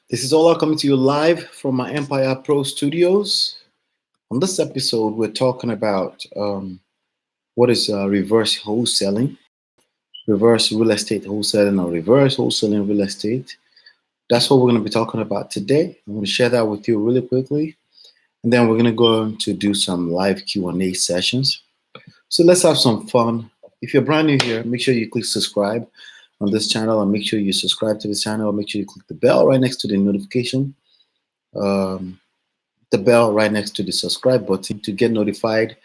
This is Ola coming to you live from my Empire Pro studios. On this episode, we're talking about what is reverse wholesaling, reverse real estate wholesaling, or reverse wholesaling real estate. That's what we're going to be talking about today. I'm going to share that with you really quickly, and then we're going to go to do some live Q&A sessions. So let's have some fun. If you're brand new here, make sure you click subscribe on this channel, and make sure you subscribe to this channel. Make sure you click the bell right next to the notification, the bell right next to the subscribe button to get notified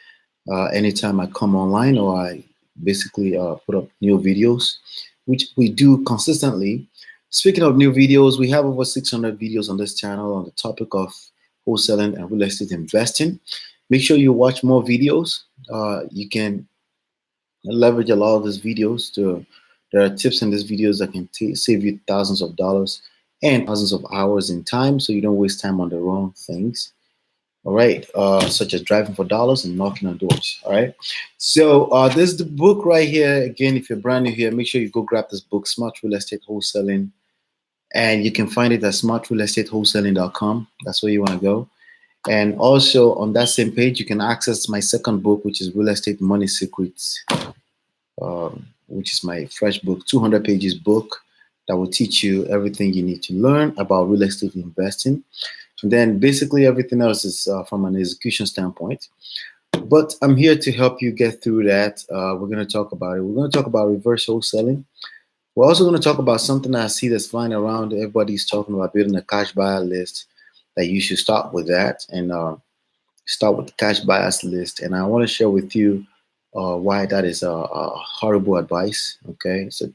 anytime I come online or I basically put up new videos, which we do consistently. Speaking of new videos, we have over 600 videos on this channel on the topic of wholesaling and real estate investing. Make sure you watch more videos. You can leverage a lot of these videos there are tips in these videos that can save you thousands of dollars and thousands of hours in time, so you don't waste time on the wrong things. All right, such as driving for dollars and knocking on doors. All right, so this is the book right here. Again, if you're brand new here, make sure you go grab this book, Smart Real Estate Wholesaling, and you can find it at smartrealestatewholesaling.com. That's where you want to go. And also on that same page, you can access my second book, which is Real Estate Money Secrets, which is my fresh book, 200 pages book that will teach you everything you need to learn about real estate investing. And then basically everything else is from an execution standpoint. But I'm here to help you get through that. We're going to talk about it. We're going to talk about reverse wholesaling. We're also going to talk about something that I see that's flying around. Everybody's talking about building a cash buyer list, that you should start with that and start with the cash buyers list. And I want to share with you why that is a horrible advice. Okay, it's a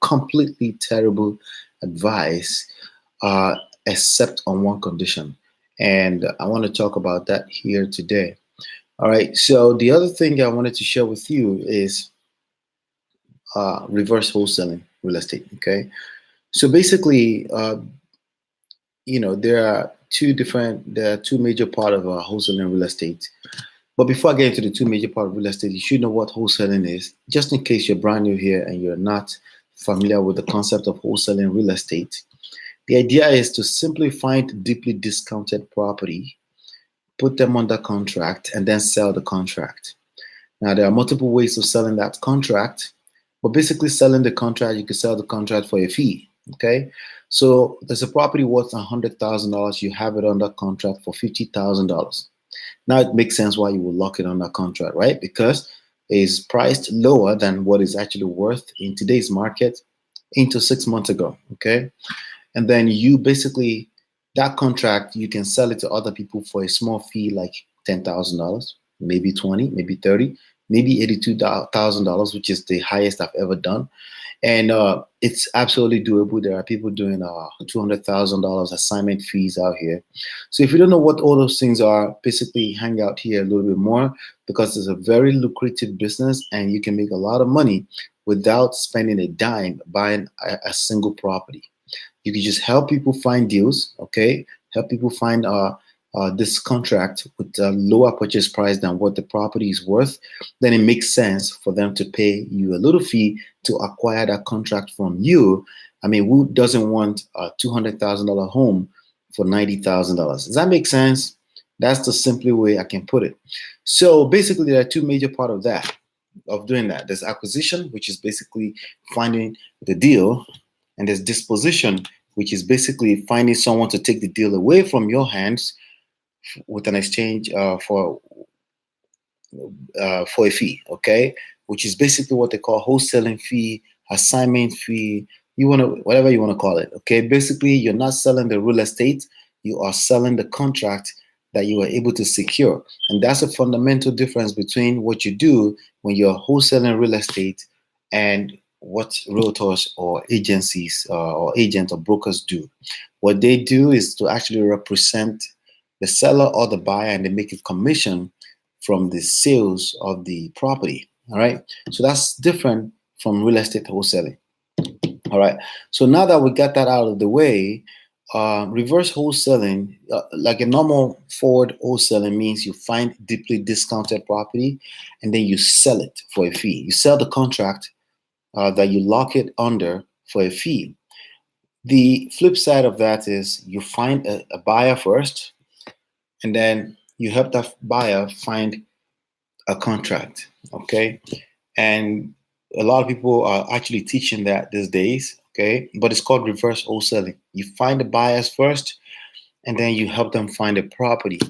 completely terrible advice, except on one condition, and I want to talk about that here today. All right, so the other thing I wanted to share with you is reverse wholesaling real estate. Okay, so basically, there are two major part of wholesaling real estate. But before I get into the two major part of real estate, you should know what wholesaling is, just in case you're brand new here and you're not familiar with the concept of wholesaling real estate. The idea is to simply find deeply discounted property, put them under contract, and then sell the contract. Now, there are multiple ways of selling that contract, but basically selling the contract, you can sell the contract for a fee. Okay, so there's a property worth $100,000. You have it under contract for $50,000. Now it makes sense why you will lock it under contract, right? Because it's priced lower than what is actually worth in today's market into 6 months ago. Okay, and then you basically, that contract, you can sell it to other people for a small fee like $10,000, maybe 20, maybe 30, maybe $82,000, which is the highest I've ever done. And it's absolutely doable. There are people doing $200,000 assignment fees out here. So if you don't know what all those things are, basically hang out here a little bit more, because it's a very lucrative business and you can make a lot of money without spending a dime buying a single property. You can just help people find deals, okay? Help people find this contract with a lower purchase price than what the property is worth. Then it makes sense for them to pay you a little fee to acquire that contract from you. I mean, who doesn't want a $200,000 home for $90,000? Does that make sense? That's the simple way I can put it. So basically, there are two major parts of doing that. There's acquisition, which is basically finding the deal, and there's disposition, which is basically finding someone to take the deal away from your hands with an exchange for a fee, okay? Which is basically what they call wholesaling fee, assignment fee, whatever you want to call it, okay? Basically, you're not selling the real estate, you are selling the contract that you are able to secure. And that's a fundamental difference between what you do when you're wholesaling real estate and what realtors or agencies or agents or brokers do. What they do is to actually represent the seller or the buyer, and they make a commission from the sales of the property. All right, so that's different from real estate wholesaling. All right, so now that we got that out of the way, reverse wholesaling, like a normal forward wholesaling, means you find deeply discounted property and then you sell it for a fee. You sell the contract that you lock it under for a fee. The flip side of that is you find a buyer first, and then you help that buyer find a contract. Okay. And a lot of people are actually teaching that these days. Okay. But it's called reverse wholesaling. You find the buyers first, and then you help them find a property.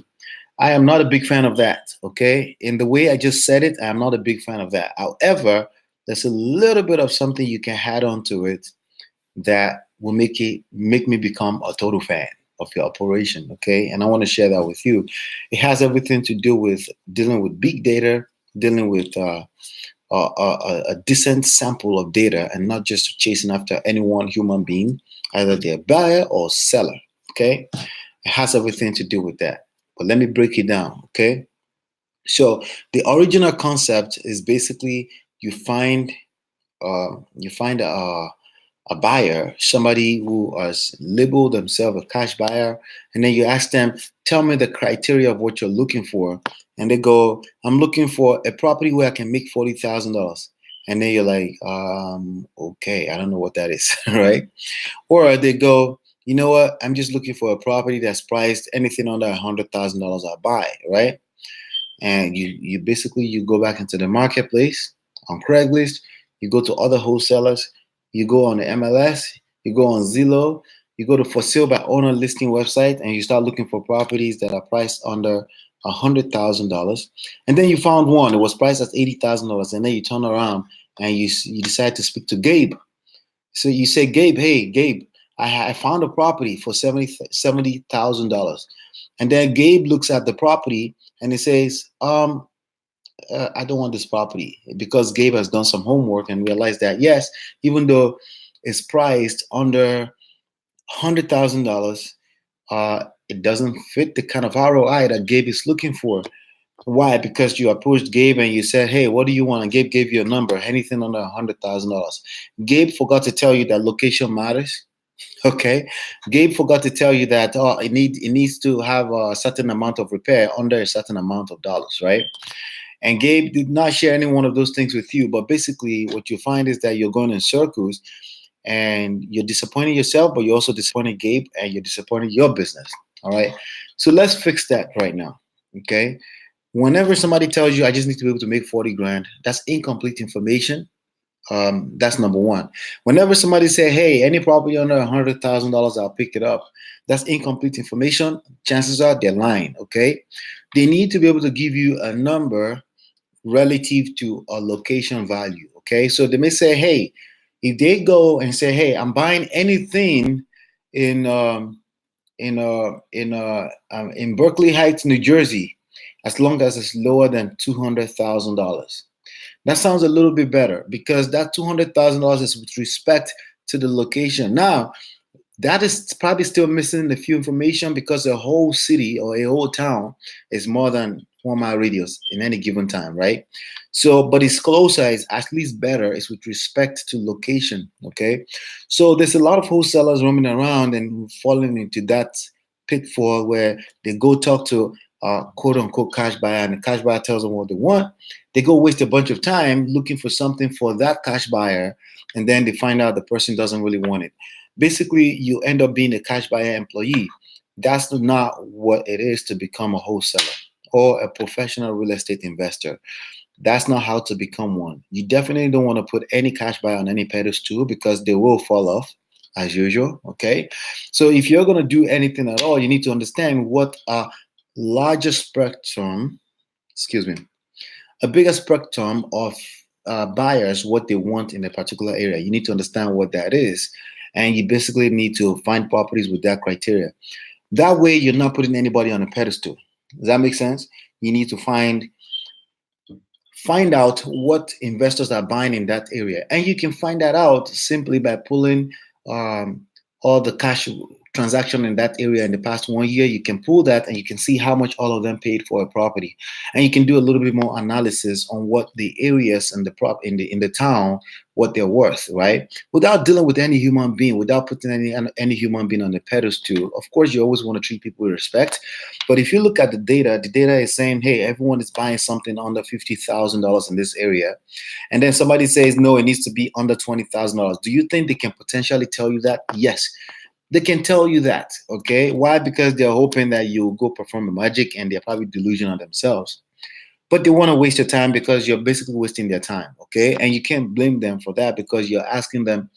I am not a big fan of that. Okay. In the way I just said it, I am not a big fan of that. However, there's a little bit of something you can add on to it that will make me become a total fan of your operation. Okay. And I want to share that with you. It has everything to do with dealing with big data, dealing with a decent sample of data, and not just chasing after any one human being, either they're buyer or seller. Okay. It has everything to do with that. But let me break it down. Okay. So the original concept is basically you find a buyer, somebody who has labeled themselves a cash buyer, and then you ask them, tell me the criteria of what you're looking for. And they go, I'm looking for a property where I can make $40,000. And then you're like, okay, I don't know what that is, right? Or they go, you know what? I'm just looking for a property that's priced anything under $100,000 I'll buy, right? And you basically you go back into the marketplace on Craigslist, you go to other wholesalers, you go on the MLS, you go on Zillow, you go to for sale by owner listing website, and you start looking for properties that are priced under $100,000. And then you found one, it was priced at $80,000, and then you turn around and you decide to speak to Gabe. So you say, Gabe, hey, Gabe, I found a property for $70,000. And then Gabe looks at the property and he says, I don't want this property, because Gabe has done some homework and realized that, yes, even though it's priced under $100,000, it doesn't fit the kind of ROI that Gabe is looking for. Why? Because you approached Gabe and you said, hey, what do you want? And Gabe gave you a number, anything under $100,000. Gabe forgot to tell you that location matters. Okay. Gabe forgot to tell you that it needs to have a certain amount of repair under a certain amount of dollars, right? And Gabe did not share any one of those things with you. But basically, what you find is that you're going in circles and you're disappointing yourself, but you're also disappointing Gabe and you're disappointing your business. All right. So let's fix that right now. Okay. Whenever somebody tells you, I just need to be able to make 40 grand, that's incomplete information. That's number one. Whenever somebody say, hey, any property under $100,000, I'll pick it up, that's incomplete information. Chances are they're lying. Okay. They need to be able to give you a number relative to a location value. Okay. So they may say, hey, if they go and say, hey, I'm buying anything in in Berkeley Heights, New Jersey, as long as it's lower than $200,000. That sounds a little bit better, because that $200,000 is with respect to the location. Now, that is probably still missing a few information, because a whole city or a whole town is more than 1 mile radius in any given time, right? So, but it's closer, is at least better, is with respect to location. Okay. So there's a lot of wholesalers roaming around and falling into that pitfall where they go talk to quote unquote cash buyer, and the cash buyer tells them what they want. They go waste a bunch of time looking for something for that cash buyer, and then they find out the person doesn't really want it. Basically, you end up being a cash buyer employee. That's not what it is to become a wholesaler or a professional real estate investor. That's not how to become one. You definitely don't want to put any cash buyer on any pedestal, because they will fall off as usual. Okay. So if you're going to do anything at all, you need to understand what a larger spectrum, excuse me, a bigger spectrum of buyers, what they want in a particular area. You need to understand what that is. And you basically need to find properties with that criteria. That way, you're not putting anybody on a pedestal. Does that make sense? You need to find out what investors are buying in that area. And you can find that out simply by pulling all the cash transaction in that area in the past 1 year, you can pull that and you can see how much all of them paid for a property, and you can do a little bit more analysis on what the areas and the in the town, what they're worth, right? Without dealing with any human being, without putting any human being on the pedestal. Of course, you always want to treat people with respect, but if you look at the data is saying, hey, everyone is buying something under $50,000 in this area, and then somebody says no, it needs to be under $20,000. Do you think they can potentially tell you that? Yes, they can tell you that. Okay, why? Because they're hoping that you'll go perform a magic, and they're probably delusional themselves. But they want to waste your time because you're basically wasting their time. Okay, and you can't blame them for that because you're asking them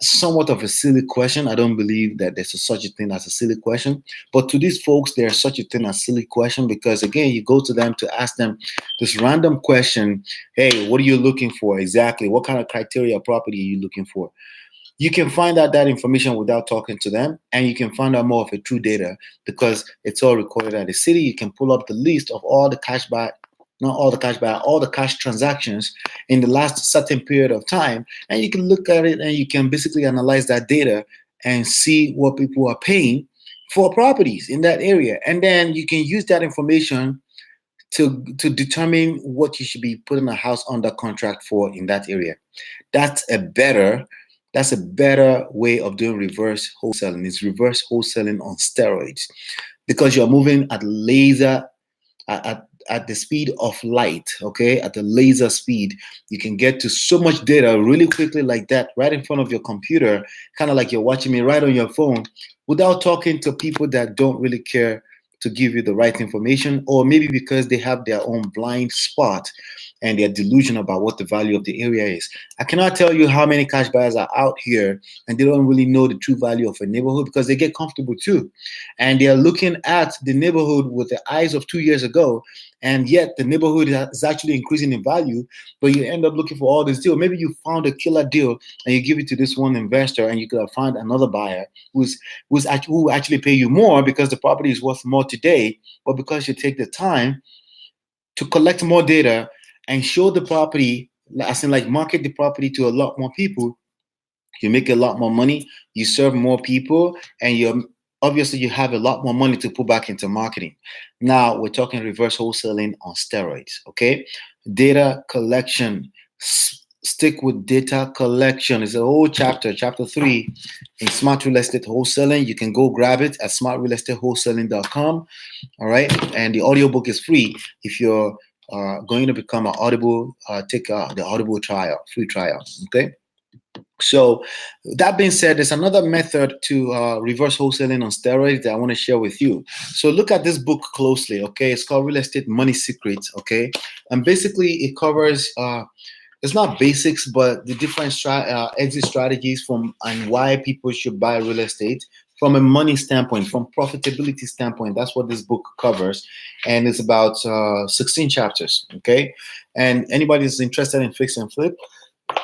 somewhat of a silly question. I don't believe that there's such a thing as a silly question, but to these folks, there's such a thing as silly question because again, you go to them to ask them this random question. Hey, what are you looking for exactly? What kind of criteria property are you looking for? You can find out that information without talking to them, and you can find out more of a true data because it's all recorded at the city. You can pull up the list of all the cash buy, not all the cash buy, all the cash transactions in the last certain period of time, and you can look at it and you can basically analyze that data and see what people are paying for properties in that area, and then you can use that information to determine what you should be putting a house under contract for in that area. That's a better that's a better way of doing reverse wholesaling. It's reverse wholesaling on steroids because you're moving at laser at the speed of light. Okay, at the laser speed, you can get to so much data really quickly like that, right in front of your computer, kind of like you're watching me right on your phone, without talking to people that don't really care to give you the right information, or maybe because they have their own blind spot and they're delusional about what the value of the area is. I cannot tell you how many cash buyers are out here and they don't really know the true value of a neighborhood because they get comfortable too. And they're looking at the neighborhood with the eyes of 2 years ago, and yet the neighborhood is actually increasing in value, but you end up looking for all this deal. Maybe you found a killer deal and you give it to this one investor, and you could have found another buyer who actually pay you more because the property is worth more today, but because you take the time to collect more data and show the property, as in like market the property to a lot more people, you make a lot more money, you serve more people, and you obviously you have a lot more money to put back into marketing. Now we're talking reverse wholesaling on steroids. Okay, data collection. Stick with data collection. It's a whole chapter 3 in Smart Real Estate Wholesaling. You can go grab it at smartrealestatewholesaling.com. All right, and the audiobook is free if you're going to become an Audible, take the Audible trial, free trial. Okay. So that being said, there's another method to reverse wholesaling on steroids that I want to share with you. So look at this book closely. Okay, it's called Real Estate Money Secrets. Okay, and basically it covers it's not basics, but the different exit strategies from and why people should buy real estate from a money standpoint, from profitability standpoint. That's what this book covers, and it's about 16 chapters. Okay, and anybody who's interested in fix and flip,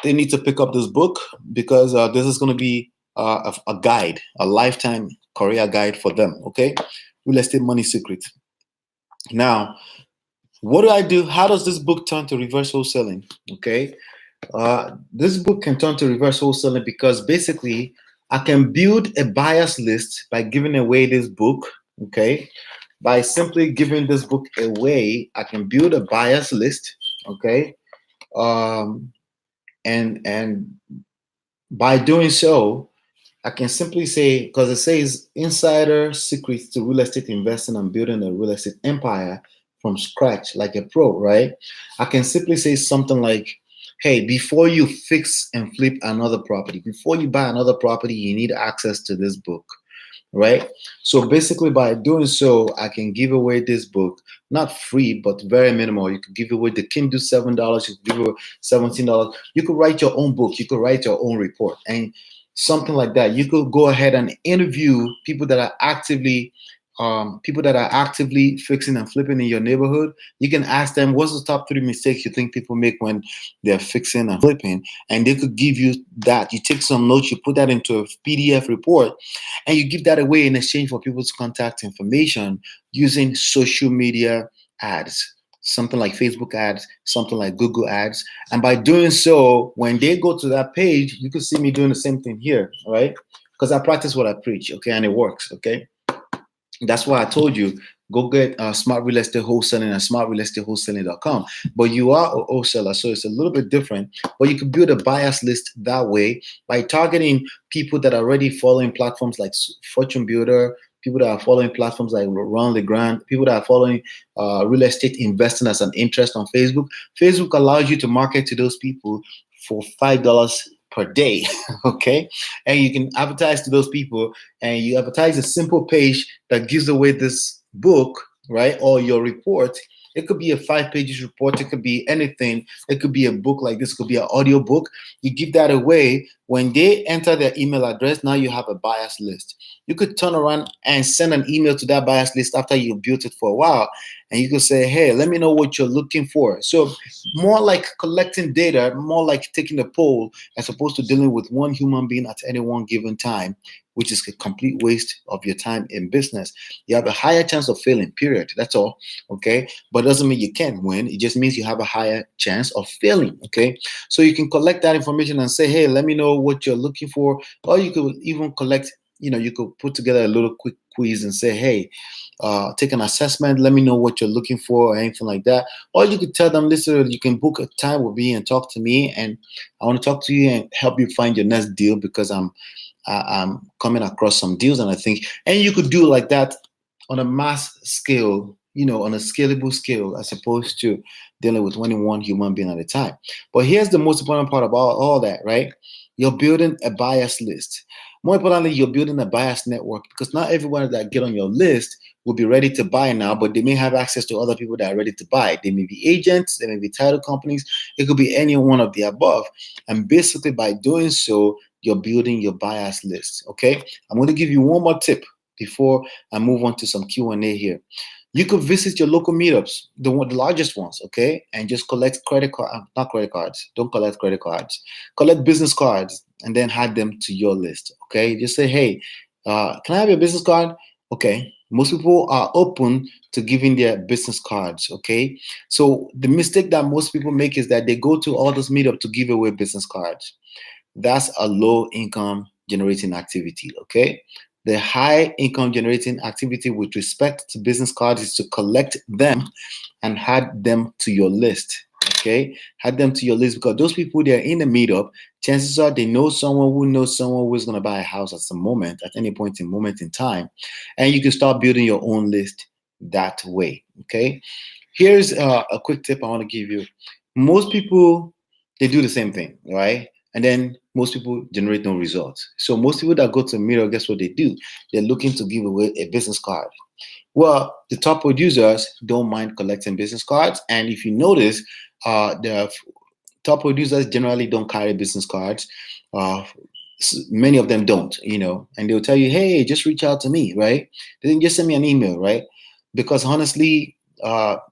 they need to pick up this book because this is going to be a guide, a lifetime career guide for them. Okay, Real Estate Money Secrets. Now, what do I do? How does this book turn to reverse wholesaling? Okay, this book can turn to reverse wholesaling because basically I can build a buyers list by giving away this book. Okay, by simply giving this book away, I can build a buyers list. Okay, and by doing so, I can simply say, because it says insider secrets to real estate investing and building a real estate empire from scratch, like a pro, right? I can simply say something like, hey, before you fix and flip another property, before you buy another property, you need access to this book, right? So basically by doing so, I can give away this book, not free, but very minimal. You could give away the Kindle $7, you could give away $17. You could write your own book, you could write your own report, and something like that. You could go ahead and interview people that are actively fixing and flipping in your neighborhood. You can ask them, what's the top 3 mistakes you think people make when they're fixing and flipping? And they could give you that. You take some notes, you put that into a PDF report, and you give that away in exchange for people's contact information using social media ads, something like Facebook ads, something like Google ads. And by doing so, when they go to that page, you can see me doing the same thing here, right? because I practice what I preach, okay, and it works, okay. That's why I told you, go get Smart Real Estate Wholesaling at smartrealestateWholesaling.com. But you are a wholesaler, so it's a little bit different. But you can build a bias list that way by targeting people that are already following platforms like Fortune Builder, people that are following platforms like Run the Grand, people that are following real estate investing as an interest on Facebook. Facebook allows you to market to those people for $5 per day, okay? And you can advertise to those people, and you advertise a simple page that gives away this book, right? Or your report. It could be a 5 pages report. It could be anything. It could be a book like this. It could be an audio book. You give that away. When they enter their email address, now you have a bias list. You could turn around and send an email to that bias list after you built it for a while. And you could say, hey, let me know what you're looking for. So more like collecting data, more like taking a poll, as opposed to dealing with one human being at any one given time, which is a complete waste of your time in business. You have a higher chance of failing, period. That's all, okay? But it doesn't mean you can't win. It just means you have a higher chance of failing, okay? So you can collect that information and say, hey, let me know what you're looking for. Or you could even collect, you could put together a little quick quiz and say, hey, take an assessment, let me know what you're looking for, or anything like that. Or you could tell them, listen, you can book a time with me and talk to me, and I want to talk to you and help you find your next deal, because I'm coming across some deals, and I think, and you could do like that on a mass scale, on a scalable scale, as opposed to dealing with only one human being at a time. But here's the most important part about all that, right? You're building a bias list. More importantly, you're building a bias network, because not everyone that get on your list will be ready to buy now, but they may have access to other people that are ready to buy. They may be agents, they may be title companies, it could be any one of the above. And basically, by doing so, you're building your bias list. Okay, I'm going to give you one more tip before I move on to some Q&A here. You could visit your local meetups, the largest ones, okay, and just collect not credit cards. Don't collect credit cards. Collect business cards and then add them to your list. Okay, just say, hey, can I have your business card? Okay. Most people are open to giving their business cards. Okay, so the mistake that most people make is that they go to all those meetups to give away business cards. That's a low income generating activity. Okay, the high income generating activity with respect to business cards is to collect them and add them to your list. Okay, add them to your list, because those people, they're in the meetup, chances are they know someone who knows someone who's going to buy a house at some moment, at any point in time, and you can start building your own list that way. Okay, here's a quick tip I want to give you. Most people, they do the same thing, right? And then most people generate no results. So most people that go to Miro, guess what they do? They're looking to give away a business card. Well, the top producers don't mind collecting business cards. And if you notice, the top producers generally don't carry business cards. Many of them don't, and they'll tell you, hey, just reach out to me, right? They didn't just send me an email, right? Because honestly,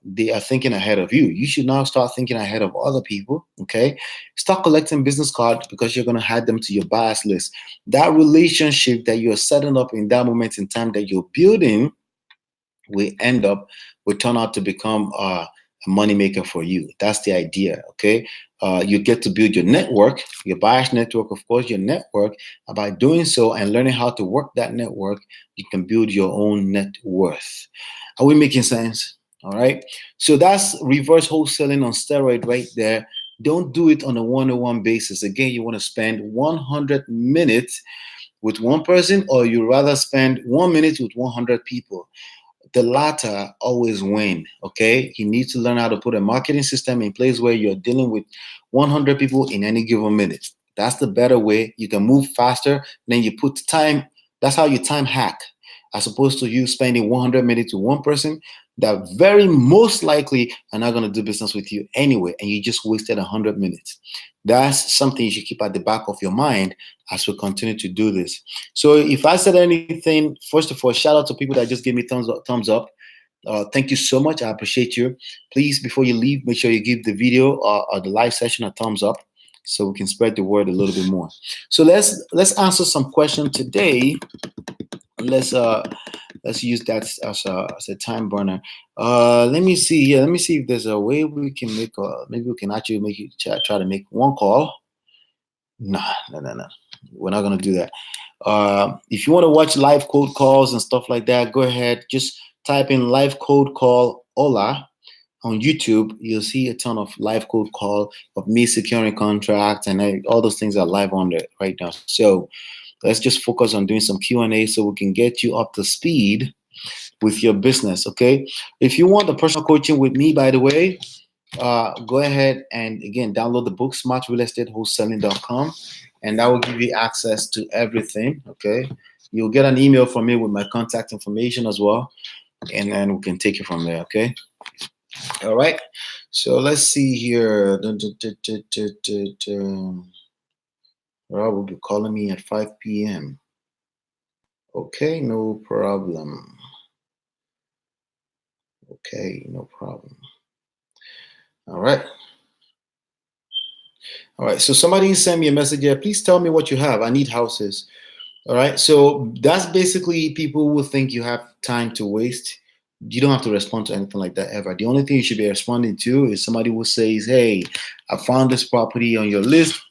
they are thinking ahead of you. You should now start thinking ahead of other people. Okay, start collecting business cards, because you're going to add them to your bias list. That relationship that you're setting up in that moment in time that you're building will turn out to become a money maker for you. That's the idea. Okay, you get to build your network, your bias network, of course, your network. By doing so and learning how to work that network, you can build your own net worth. Are we making sense? All right. So that's reverse wholesaling on steroid right there. Don't do it on a one-on-one basis. Again, you want to spend 100 minutes with one person, or you rather spend 1 minute with 100 people. The latter always win. Okay, you need to learn how to put a marketing system in place where you're dealing with 100 people in any given minute. That's the better way. You can move faster. Then you put time. That's how you time hack, as opposed to you spending 100 minutes with one person that very most likely are not going to do business with you anyway, and you just wasted 100 minutes. That's something you should keep at the back of your mind as we continue to do this. So if I said anything, first of all, shout out to people that just gave me thumbs up. Thank you so much. I appreciate you. Please, before you leave, make sure you give the video or the live session a thumbs up, so we can spread the word a little bit more. So let's answer some questions today. Let's use that as a time burner. Let me see here. Let me see if there's a way we can maybe we can actually try to make one call. No. We're not gonna do that. If you want to watch live code calls and stuff like that, go ahead. Just type in live code call Ola on YouTube. You'll see a ton of live code call of me securing contracts, and all those things are live on there right now. So let's just focus on doing some Q&A so we can get you up to speed with your business. Okay. If you want the personal coaching with me, by the way, go ahead and again download the book smartrealestatewholesaling.com, and that will give you access to everything. Okay, you'll get an email from me with my contact information as well, and then we can take it from there. Okay, all right. So let's see here. Rob will be calling me at 5 p.m. Okay, no problem. Okay, no problem. All right. All right, so somebody sent me a message here. Please tell me what you have. I need houses. All right, so that's basically people who think you have time to waste. You don't have to respond to anything like that ever. The only thing you should be responding to is somebody who says, hey, I found this property on your list.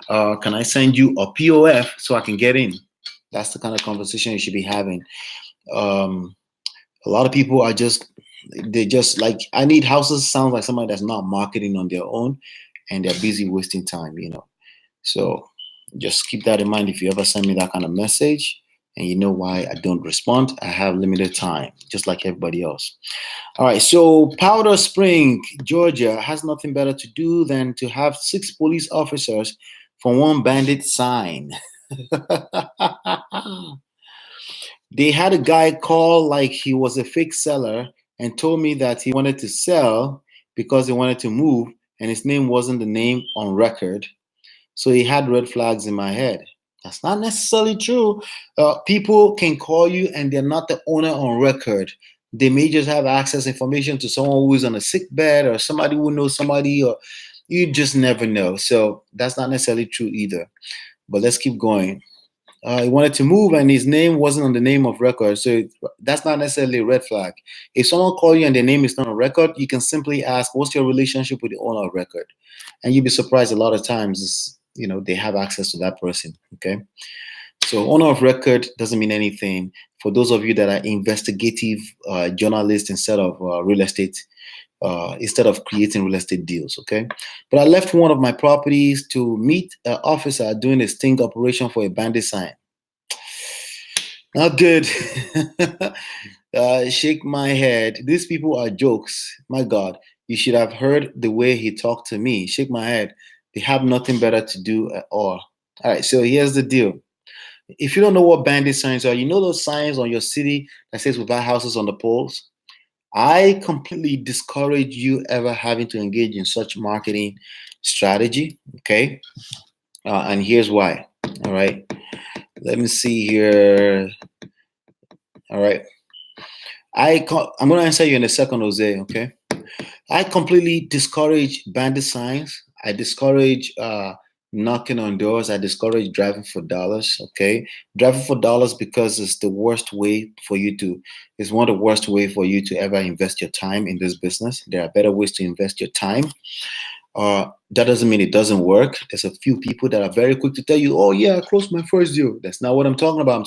Can I send you a POF so I can get in? That's the kind of conversation you should be having. A lot of people are they just like, I need houses sounds like somebody that's not marketing on their own, and they're busy wasting time, So just keep that in mind if you ever send me that kind of message, and you know why I don't respond. I have limited time, just like everybody else. All right, so Powder Spring, Georgia has nothing better to do than to have 6 police officers for one bandit sign. They had a guy call like he was a fake seller and told me that he wanted to sell because he wanted to move, and his name wasn't the name on record. So he had red flags in my head. That's not necessarily true. People can call you and they're not the owner on record. They may just have access information to someone who is on a sick bed or somebody who knows somebody, or you just never know. So that's not necessarily true either. But let's keep going. He wanted to move and his name wasn't on the name of record. So that's not necessarily a red flag. If someone calls you and their name is not on record, you can simply ask, what's your relationship with the owner of record? And you'll be surprised a lot of times, they have access to that person. Okay. So owner of record doesn't mean anything for those of you that are investigative journalists instead of real estate, instead of creating real estate deals. Okay. But I left one of my properties to meet an officer doing a sting operation for a bandit sign. Not good. Shake my head. These people are jokes. My God, you should have heard the way he talked to me. Shake my head. They have nothing better to do at all. All right, so here's the deal. If you don't know what bandit signs are, you know those signs on your city that says we buy houses on the poles? I completely discourage you ever having to engage in such marketing strategy. Okay. And here's why. All right. Let me see here. All right. I'm going to answer you in a second, Jose. Okay. I completely discourage bandit signs. I discourage knocking on doors. I discourage driving for dollars. Okay. Driving for dollars because it's the worst way for you to, it's one of the worst way for you to ever invest your time in this business. There are better ways to invest your time. That doesn't mean it doesn't work. There's a few people that are very quick to tell you, oh yeah, I closed my first deal. That's not what I'm talking about.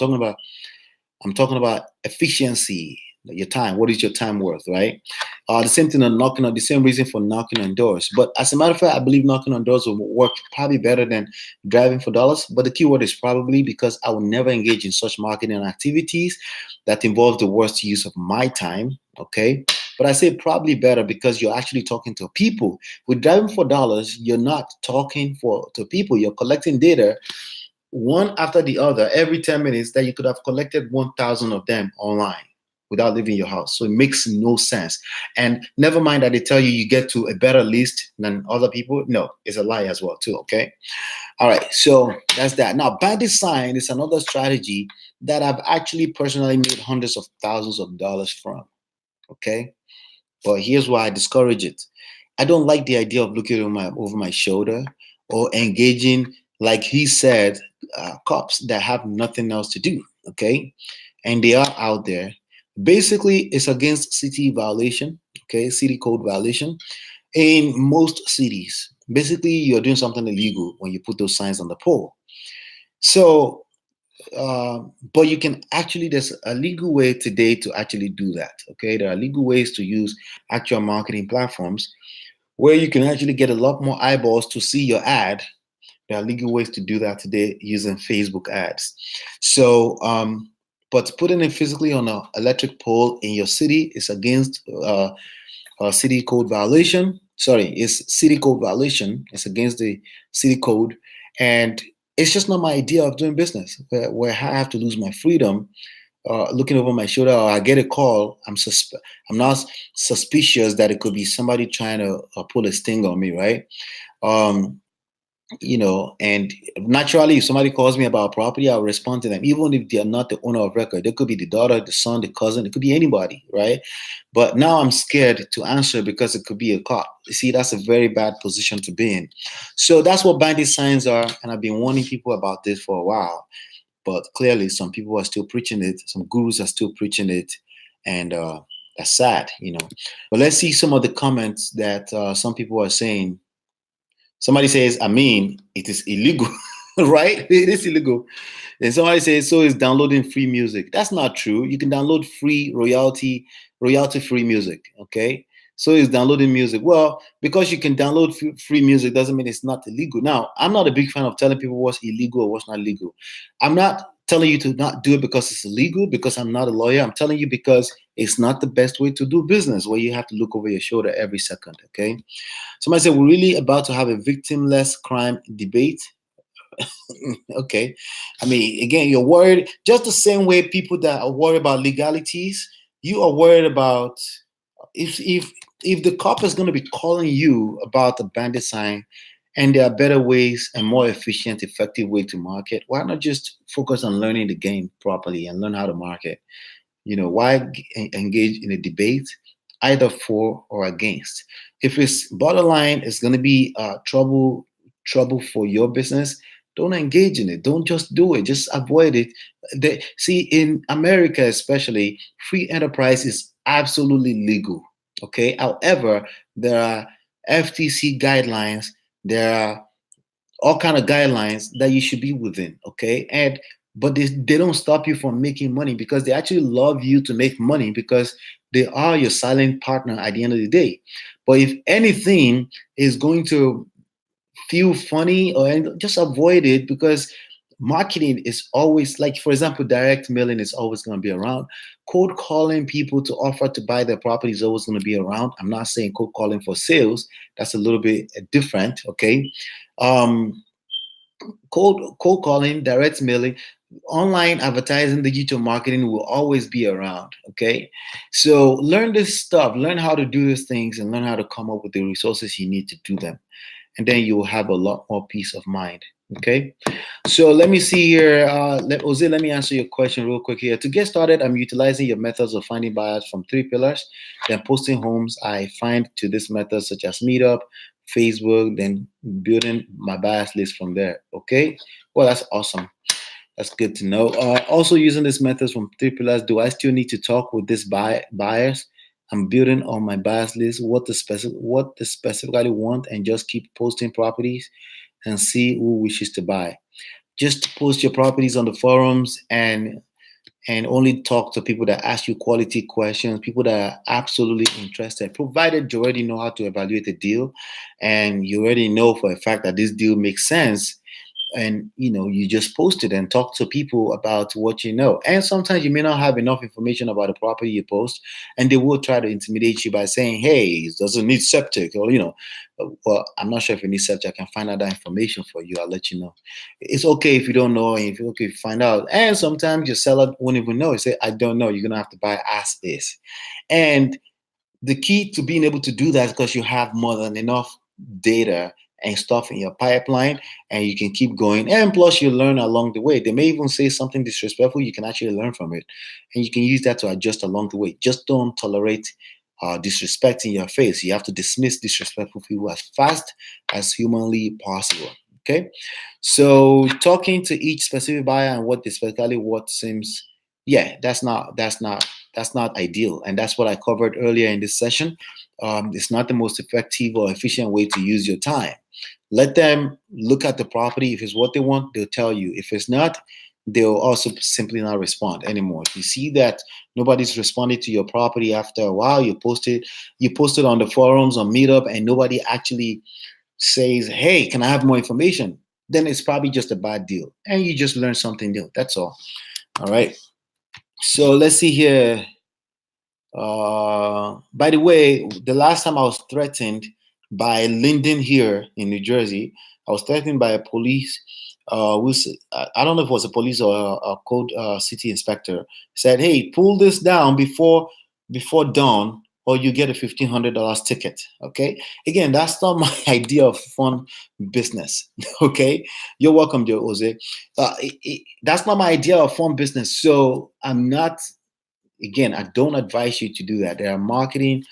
I'm talking about efficiency, your time. What is your time worth, right? The same thing on knocking on, the same reason for knocking on doors. But as a matter of fact, I believe knocking on doors will work probably better than driving for dollars. But the key word is probably, because I will never engage in such marketing activities that involve the worst use of my time. Okay. But I say probably better because you're actually talking to people. With driving for dollars, you're not talking to people. You're collecting data one after the other every 10 minutes that you could have collected 1,000 of them online without leaving your house. So it makes no sense. And never mind that they tell you get to a better list than other people. No, it's a lie as well too, okay? All right, so that's that. Now, bandit sign is another strategy that I've actually personally made hundreds of thousands of dollars from, okay? But here's why I discourage it. I don't like the idea of looking over my shoulder or engaging, like he said, cops that have nothing else to do, okay? And they are out there. Basically, it's against city violation, okay? City code violation in most cities. Basically, you're doing something illegal when you put those signs on the pole. So, but you can actually, there's a legal way today to actually do that. Okay, there are legal ways to use actual marketing platforms where you can actually get a lot more eyeballs to see your ad. There are legal ways to do that today using Facebook ads. So, but putting it physically on an electric pole in your city is against city code violation. Sorry, it's city code violation. It's against the city code, and it's just not my idea of doing business. Where I have to lose my freedom, looking over my shoulder, or I get a call. I'm not suspicious that it could be somebody trying to pull a sting on me, right? Um, and naturally, if somebody calls me about property, I'll respond to them, even if they're not the owner of record. They could be the daughter, the son, the cousin, it could be anybody, right? But now I'm scared to answer because it could be a cop. You see, that's a very bad position to be in. So that's what binding signs are, and I've been warning people about this for a while. But clearly, some people are still preaching it, some gurus are still preaching it, and that's sad. But let's see some of the comments that some people are saying. Somebody says, I mean, it is illegal, right? It is illegal. Then somebody says, so is downloading free music. That's not true. You can download free royalty free music. Okay. So is downloading music. Well, because you can download free music doesn't mean it's not illegal. Now, I'm not a big fan of telling people what's illegal or what's not legal. I'm not telling you to not do it because it's illegal, because I'm not a lawyer. I'm telling you because it's not the best way to do business, where you have to look over your shoulder every second. Okay. Somebody said, we're really about to have a victimless crime debate. Okay. I mean, again, you're worried just the same way people that are worried about legalities, you are worried about if the cop is going to be calling you about the bandit sign and there are better ways and more efficient, effective way to market, why not just focus on learning the game properly and learn how to market? Why engage in a debate either for or against? If it's borderline, it's going to be trouble for your business. Don't engage in it. Don't just do it. Just avoid it. See, in America especially, free enterprise is absolutely legal. Okay. However, there are FTC guidelines. There are all kind of guidelines that you should be within. Okay. But they don't stop you from making money, because they actually love you to make money, because they are your silent partner at the end of the day. But if anything is going to feel funny, or just avoid it, because marketing is always, like, for example, direct mailing is always going to be around. Cold calling people to offer to buy their property is always going to be around. I'm not saying cold calling for sales. That's a little bit different. Okay. um cold calling, direct mailing, online advertising, digital marketing will always be around. Okay. So learn this stuff, learn how to do these things, and learn how to come up with the resources you need to do them. And then you will have a lot more peace of mind. Okay. So let me see here. Jose, let me answer your question real quick here. To get started, I'm utilizing your methods of finding buyers from 3 pillars, then posting homes I find to this method, such as Meetup, Facebook, then building my buyers list from there. Okay. Well, that's awesome. That's good to know. Also, using these methods from 3 pillars, do I still need to talk with these buyers? I'm building on my buyers list, what they specifically want, and just keep posting properties and see who wishes to buy. Just post your properties on the forums, and only talk to people that ask you quality questions, people that are absolutely interested, provided you already know how to evaluate a deal and you already know for a fact that this deal makes sense. And you just post it and talk to people about what you know. And sometimes you may not have enough information about the property you post, and they will try to intimidate you by saying, hey, it doesn't need septic, or well, I'm not sure if it needs septic. I can find out that information for you. I'll let you know. It's okay if you don't know, and if it's okay if you find out. And sometimes your seller won't even know. You say, I don't know. You're gonna have to buy as is. And the key to being able to do that is because you have more than enough data and stuff in your pipeline, and you can keep going. And plus, you learn along the way. They may even say something disrespectful. You can actually learn from it, and you can use that to adjust along the way. Just don't tolerate disrespect in your face. You have to dismiss disrespectful people as fast as humanly possible. Okay. So talking to each specific buyer and what they specifically what seems, yeah, that's not That's not ideal, and that's what I covered earlier in this session. It's not the most effective or efficient way to use your time. Let them look at the property. If it's what they want, they'll tell you. If it's not, they'll also simply not respond anymore. If you see that nobody's responding to your property after a while, you posted on the forums on Meetup, and nobody actually says, "Hey, can I have more information?" Then it's probably just a bad deal, and you just learned something new. That's all. All right. So let's see here. By the way, the last time I was threatened by Linden here in New Jersey, I was threatened by a police. I don't know if it was a police or a code city inspector. Said, "Hey, pull this down before dawn, or you get a $1,500 ticket." Okay. Again, that's not my idea of fun business. Okay. You're welcome, dear Jose. That's not my idea of fun business. So I'm not. Again, I don't advise you to do that. There are marketing,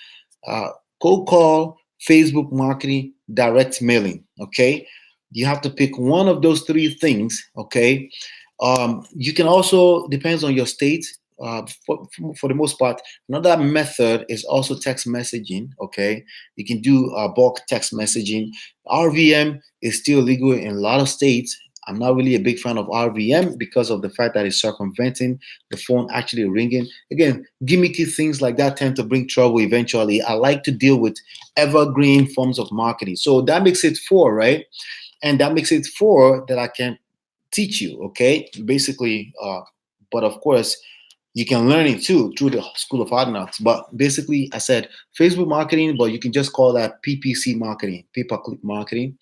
uh, cold call, Facebook marketing, direct mailing. Okay, you have to pick one of those three things. Okay, you can also depends on your state. For the most part, another method is also text messaging. Okay, you can do bulk text messaging. RVM is still legal in a lot of states. I'm not really a big fan of RVM because of the fact that it's circumventing the phone actually ringing. Again, gimmicky things like that tend to bring trouble eventually. I like to deal with evergreen forms of marketing. So that makes it four, right? And that makes it four that I can teach you, okay? Basically, but of course, you can learn it too through the School of Hard Knocks. But basically, I said Facebook marketing, but you can just call that PPC marketing, pay-per-click marketing,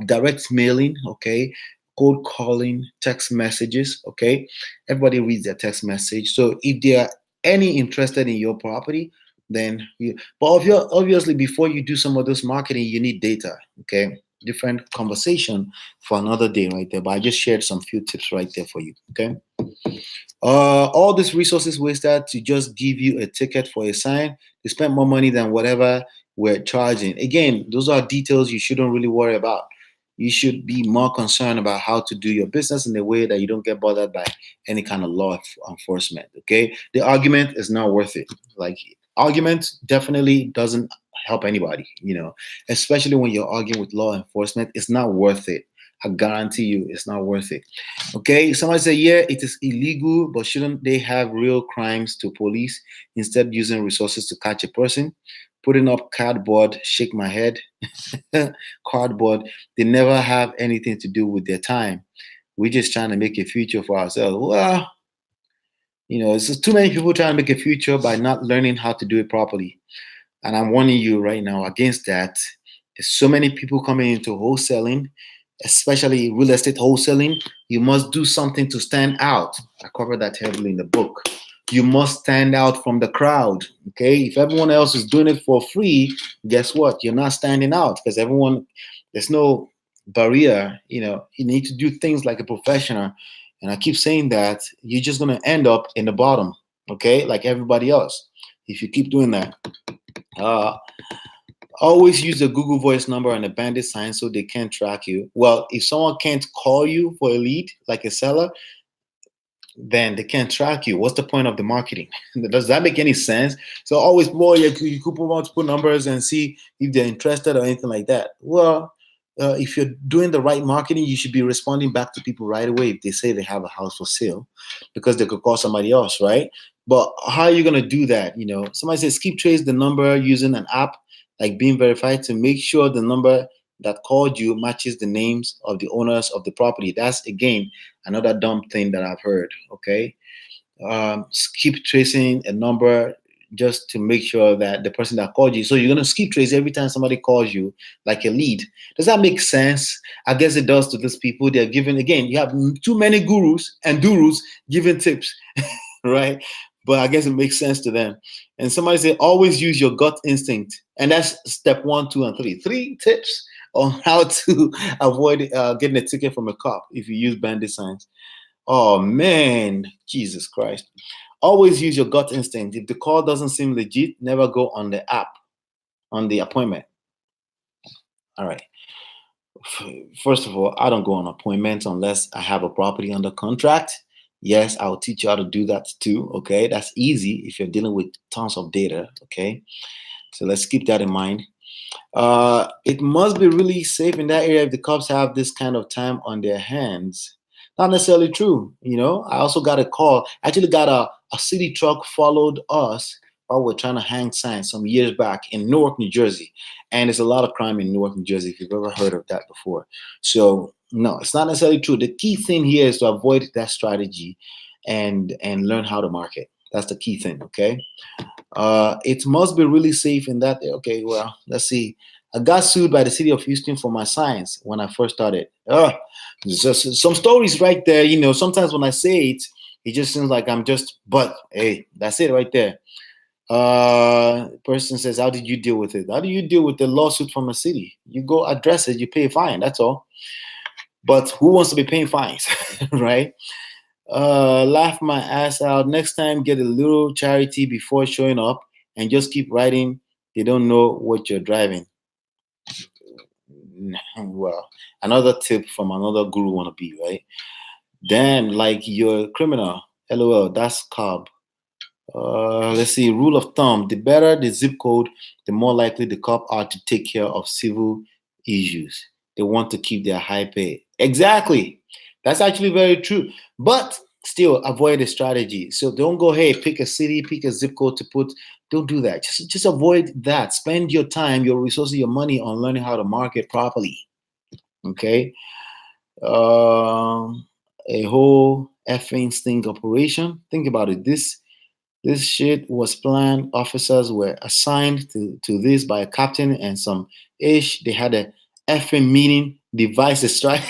direct mailing, okay, cold calling, text messages, okay. Everybody reads their text message. So if they are any interested in your property, then you. But obviously, before you do some of this marketing, you need data, okay. Different conversation for another day, right there. But I just shared some few tips right there for you, okay. All these resources wasted to just give you a ticket for a sign. They spend more money than whatever we're charging. Again, those are details you shouldn't really worry about. You should be more concerned about how to do your business in a way that you don't get bothered by any kind of law enforcement. Okay, the argument is not worth it. Like argument definitely doesn't help anybody. Especially when you're arguing with law enforcement, it's not worth it. I guarantee you, it's not worth it. Okay, somebody say, yeah, it is illegal, but shouldn't they have real crimes to police instead using resources to catch a person? Putting up cardboard, shake my head. Cardboard, they never have anything to do with their time. We're just trying to make a future for ourselves. Well, it's just too many people trying to make a future by not learning how to do it properly. And I'm warning you right now against that. There's so many people coming into wholesaling, especially real estate wholesaling. You must do something to stand out. I covered that heavily in the book. You must stand out from the crowd. Okay, if everyone else is doing it for free, guess what? You're not standing out because there's no barrier. You need to do things like a professional. And I keep saying that you're just going to end up in the bottom. Okay, like everybody else. If you keep doing that. Always use the Google Voice number and a bandit sign so they can't track you. Well, if someone can't call you for a lead, like a seller, then they can't track you. What's the point of the marketing? Does that make any sense? So always, boy, you could put multiple numbers and see if they're interested or anything like that. Well, if you're doing the right marketing, you should be responding back to people right away if they say they have a house for sale, because they could call somebody else, right? But how are you going to do that? Somebody says keep trace the number using an app like being verified to make sure the number that called you matches the names of the owners of the property. That's again another dumb thing that I've heard. Okay, keep tracing a number just to make sure that the person that called you. So you're gonna skip trace every time somebody calls you like a lead. Does that make sense? I guess it does to these people. They're giving again. You have too many gurus and gurus giving tips, right? But I guess it makes sense to them. And somebody say always use your gut instinct, and that's step 1, 2, and 3. 3 tips on how to avoid getting a ticket from a cop if you use bandit signs. Oh man, Jesus Christ. Always use your gut instinct. If the call doesn't seem legit, never go on the app, on the appointment. All right. First of all, I don't go on appointments unless I have a property under contract. Yes, I'll teach you how to do that too. Okay, that's easy if you're dealing with tons of data. Okay, so let's keep that in mind. It must be really safe in that area if the cops have this kind of time on their hands. Not necessarily true. I also got a call. Actually, got a city truck followed us while we're trying to hang signs some years back in Newark, New Jersey. And there's a lot of crime in Newark, New Jersey, if you've ever heard of that before. So, no, it's not necessarily true. The key thing here is to avoid that strategy and learn how to market. That's the key thing, okay? It must be really safe in that. Okay, well, let's see. I got sued by the city of Houston for my signs when I first started. Just some stories right there. Sometimes when I say it, it just seems like I'm just, but hey, that's it right there. Person says, how did you deal with it? How do you deal with the lawsuit from a city? You go address it, you pay a fine, that's all. But who wants to be paying fines, right? Laugh my ass out. Next time, get a little charity before showing up and just keep writing. They don't know what you're driving. Well, another tip from another guru wannabe, right? Then, like you're a criminal. LOL, that's cob. Let's see. Rule of thumb: the better the zip code, the more likely the cop are to take care of civil issues. They want to keep their high pay. Exactly. That's actually very true. But still, avoid the strategy. So don't go, hey, pick a city, pick a zip code to put. Don't do that. Just avoid that. Spend your time, your resources, your money on learning how to market properly. Okay. A whole effing sting operation. Think about it. This shit was planned. Officers were assigned to this by a captain and some ish. They had a effing meeting, devised a strike.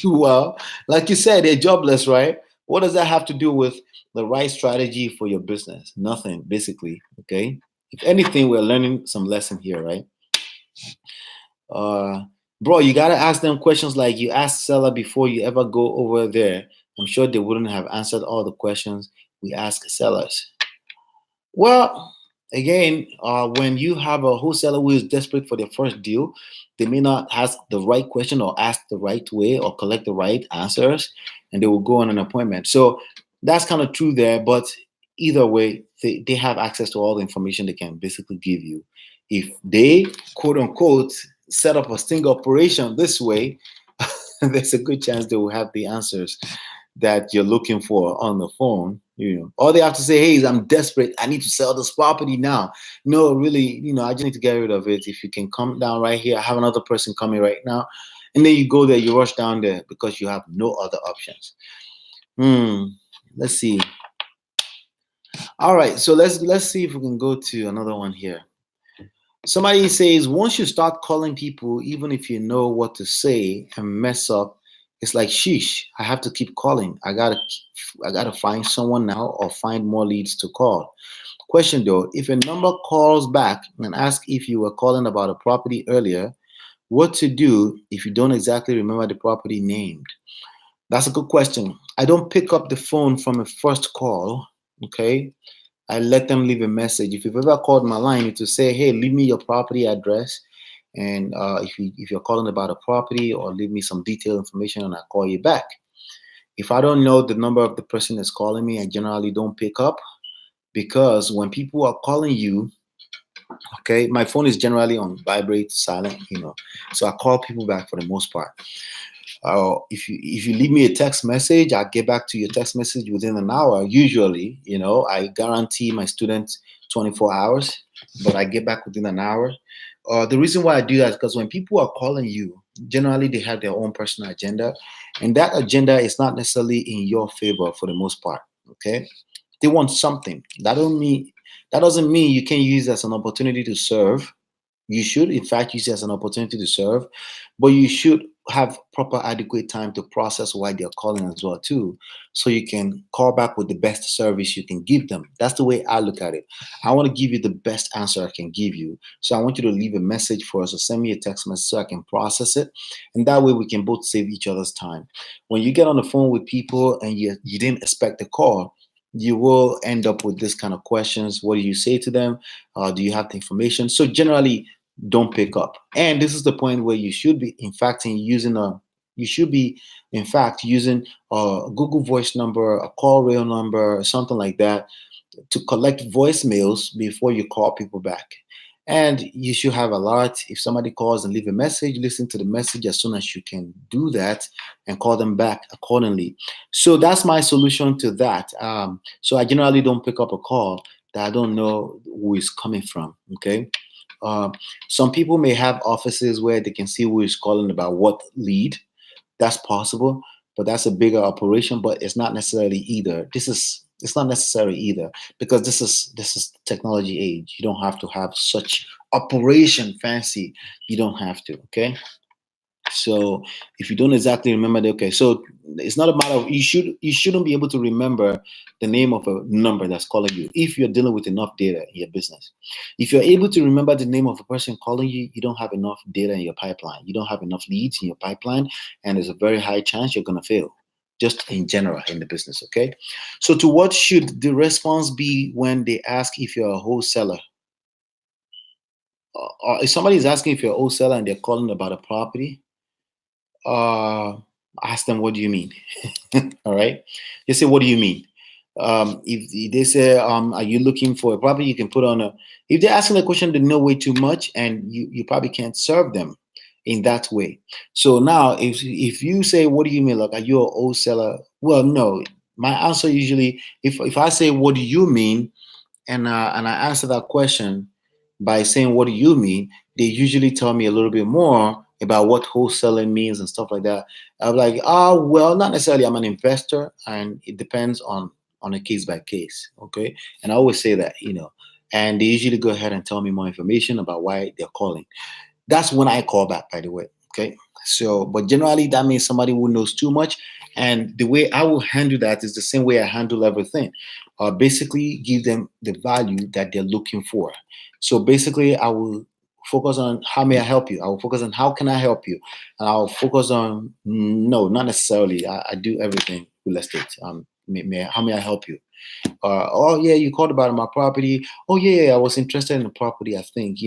Well, like you said, they're jobless, right? What does that have to do with the right strategy for your business? Nothing, basically. Okay. If anything, we're learning some lesson here, right? Bro, you gotta ask them questions like you asked seller before you ever go over there. I'm sure they wouldn't have answered all the questions we ask sellers. Well, again, when you have a wholesaler who is desperate for their first deal, they may not ask the right question or ask the right way or collect the right answers, and they will go on an appointment. So that's kind of true there, but either way, they have access to all the information they can basically give you. If they, quote unquote, set up a sting operation this way, there's a good chance they will have the answers that you're looking for on the phone. All they have to say, hey, I'm desperate, I need to sell this property now. No, really, I just need to get rid of it. If you can come down right here, I have another person coming right now. And then you go there, you rush down there because you have no other options. Let's see. All right, so let's see if we can go to another one here. Somebody says, once you start calling people, even if you know what to say and mess up, it's like, sheesh, I have to keep calling. I gotta find someone now or find more leads to call. Question though, if a number calls back and asks if you were calling about a property earlier, what to do if you don't exactly remember the property named? That's a good question. I don't pick up the phone from a first call, okay? I let them leave a message. If you've ever called my line, it's to say, hey, leave me your property address. And if you're calling about a property, or leave me some detailed information and I'll call you back. If I don't know the number of the person that's calling me, I generally don't pick up, because when people are calling you, okay, my phone is generally on vibrate, silent, so I call people back for the most part. If you leave me a text message, I'll get back to your text message within an hour. Usually, I guarantee my students 24 hours, but I get back within an hour. The reason why I do that is because when people are calling you, generally they have their own personal agenda, and that agenda is not necessarily in your favor for the most part. Okay, they want something. That doesn't mean you can use it as an opportunity to serve. You should, in fact, use it as an opportunity to serve, but you should have proper, adequate time to process why they're calling as well too, so you can call back with the best service you can give them. That's the way I look at it. I want to give you the best answer I can give you, so I want you to leave a message for us or send me a text message so I can process it, and that way we can both save each other's time. When you get on the phone with people and you didn't expect a call, you will end up with this kind of questions. What do you say to them? Do you have the information? So generally, don't pick up. And this is the point where you should be, in fact, in using You should be, in fact, using a Google Voice number, a call rail number, something like that, to collect voicemails before you call people back. And you should have a lot. If somebody calls and leave a message, listen to the message as soon as you can do that and call them back accordingly. So that's my solution to that. So I generally don't pick up a call that I don't know who is coming from. Okay. Uh, some people may have offices where they can see who is calling about what lead. That's possible, but that's a bigger operation. But it's not necessarily either. It's not necessary either, because this is technology age. You don't have to have such operation fancy. You don't have to. Okay. So if you don't exactly remember the, okay, so it's not a matter of, you shouldn't be able to remember the name of a number that's calling you if you're dealing with enough data in your business. If you're able to remember the name of a person calling you, you don't have enough data in your pipeline. You don't have enough leads in your pipeline, and there's a very high chance you're gonna fail. Just in general in the business, okay? So to what should the response be when they ask if you're a wholesaler? Or if somebody is asking if you're a wholesaler and they're calling about a property, uh ask them, what do you mean? All right, just say, what do you mean? If they say, are you looking for a property, you can put on a, if they're asking a question they know way too much, and you probably can't serve them in that way. So now if you say, what do you mean, like, are you a wholesaler? Well, no. My answer usually, if I say, what do you mean, and I answer that question by saying, what do you mean? They usually tell me a little bit more about what wholesaling means and stuff like that. I'm like, oh, well, not necessarily. I'm an investor, and it depends on a case by case. Okay. And I always say that, and they usually go ahead and tell me more information about why they're calling. That's when I call back, by the way. Okay. So, but generally, that means somebody who knows too much. And the way I will handle that is the same way I handle everything. Basically, give them the value that they're looking for. So, basically, I will focus on how may I help you. I will focus on how can I help you. And I'll focus on, no, not necessarily. I do everything real estate. How may I help you? Oh yeah, you called about my property. Oh yeah, I was interested in the property. I think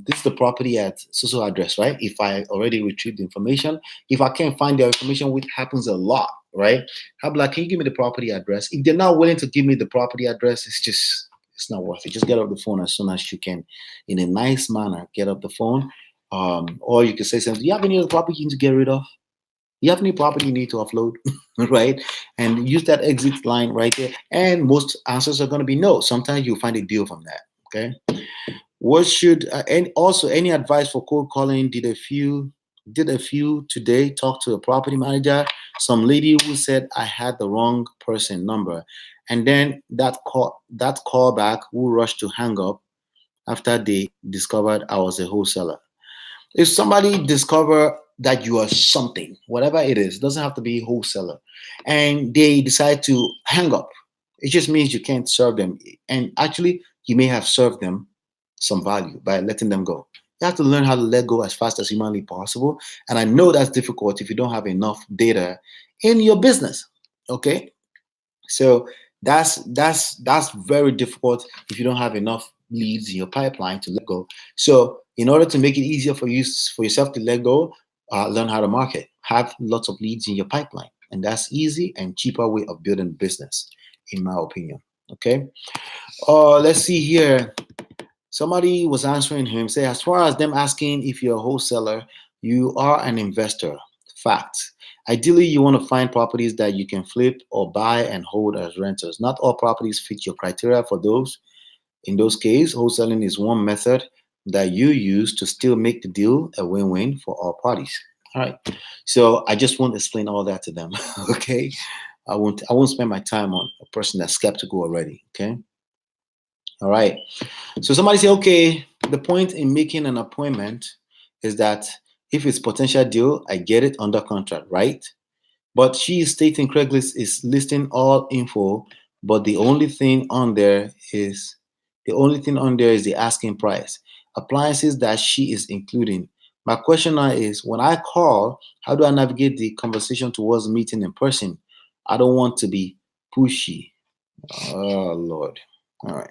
this is the property at so address, right? If I already retrieved the information, if I can't find the information, which happens a lot, right? I'll be like, can you give me the property address? If they're not willing to give me the property address, it's not worth it. Just get off the phone as soon as you can, in a nice manner. Get off the phone, or you can say something. Do you have any other property you need to get rid of? You have any property you need to offload, right? And use that exit line right there. And most answers are going to be no. Sometimes you'll find a deal from that. Okay. What should and also any advice for cold calling? Did a few today. Talk to a property manager. Some lady who said I had the wrong person number, and then that call back who rushed to hang up after they discovered I was a wholesaler. If somebody discover that you are something, whatever it is, doesn't have to be wholesaler, and they decide to hang up, it just means you can't serve them. And actually, you may have served them some value by letting them go. You have to learn how to let go as fast as humanly possible. And I know that's difficult if you don't have enough data in your business. Okay. So that's very difficult if you don't have enough leads in your pipeline to let go. So in order to make it easier for yourself to let go, learn how to market. Have lots of leads in your pipeline, and that's easy and cheaper way of building business, in my opinion. Okay. Let's see here. Somebody was answering him, say, as far as them asking if you're a wholesaler, you are an investor. Fact. Ideally, you want to find properties that you can flip or buy and hold as renters. Not all properties fit your criteria for those. In those cases, wholesaling is one method that you use to still make the deal a win-win for all parties. All right. So I just won't explain all that to them. Okay. I won't spend my time on a person that's skeptical already. Okay. All right. So somebody say, okay, the point in making an appointment is that if it's potential deal, I get it under contract, right? But she is stating Craigslist is listing all info, but the only thing on there is the asking price. Appliances that she is including. My question now is, when I call, how do I navigate the conversation towards meeting in person? I don't want to be pushy. Oh Lord. All right.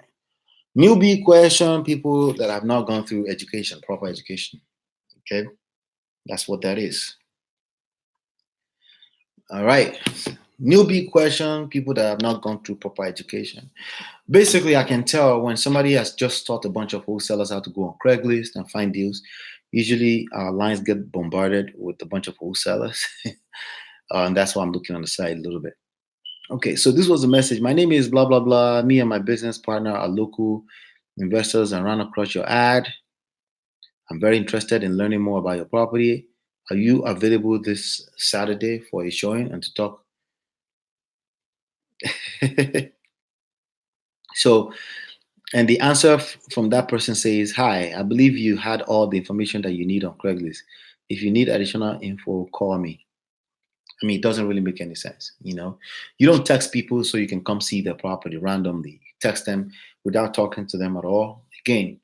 Newbie question, people that have not gone through education, proper education. Okay, that's what that is. All right. Newbie question, people that have not gone through proper education. Basically, I can tell when somebody has just taught a bunch of wholesalers how to go on Craigslist and find deals. Usually, our lines get bombarded with a bunch of wholesalers. And that's why I'm looking on the side a little bit. Okay, so this was the message. My name is blah, blah, blah. Me and my business partner are local investors and ran across your ad. I'm very interested in learning more about your property. Are you available this Saturday for a showing and to talk? So, and the answer from that person says, "Hi, I believe you had all the information that you need on Craigslist. If you need additional info, call me." I mean, it doesn't really make any sense. You don't text people so you can come see their property randomly. You text them without talking to them at all. Again,